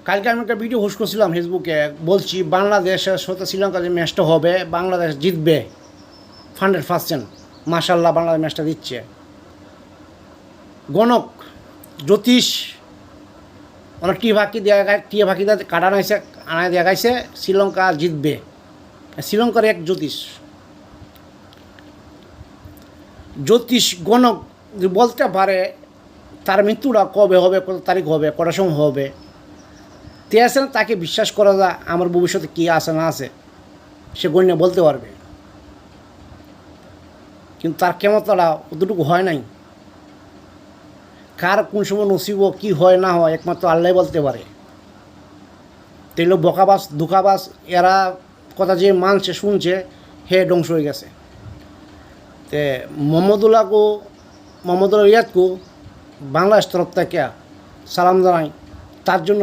কালকে আমি একটা ভিডিও হোস্ট করছিলাম ফেসবুকে, বলছি বাংলাদেশের সাথে শ্রীলঙ্কা যে ম্যাচটা হবে বাংলাদেশ জিতবে 100%। মাশাল্লাহ বাংলাদেশ ম্যাচটা দিচ্ছে। গণক জ্যোতিষ অনেক টিয়া ফাঁকি কাটা নাইছে, আনায় দেখাইছে শ্রীলঙ্কা জিতবে। শ্রীলঙ্কার এক জ্যোতিষ গণক যদি বলতে পারে তার মৃত্যুটা কবে হবে, কত তারিখ হবে, কটার সময় হবে, তে আছে না তাকে বিশ্বাস করা যায় আমার ভবিষ্যতে কী আছে না আছে সে গণ্য বলতে পারবে। কিন্তু তার ক্ষমতাটা অতটুকু হয় নাই। কার কোন সময় নসিব কী হয় না হয় একমাত্র আল্লাহ বলতে পারে। তেল বকাবাস ধোকাবাস এরা কথা যে মানছে শুনছে হে ধ্বংস হয়ে গেছে। তে মোহাম্মদুল্লাহ রিয়াদকে বাংলাদেশ তরফ থেকে সালাম জানাই। তার জন্য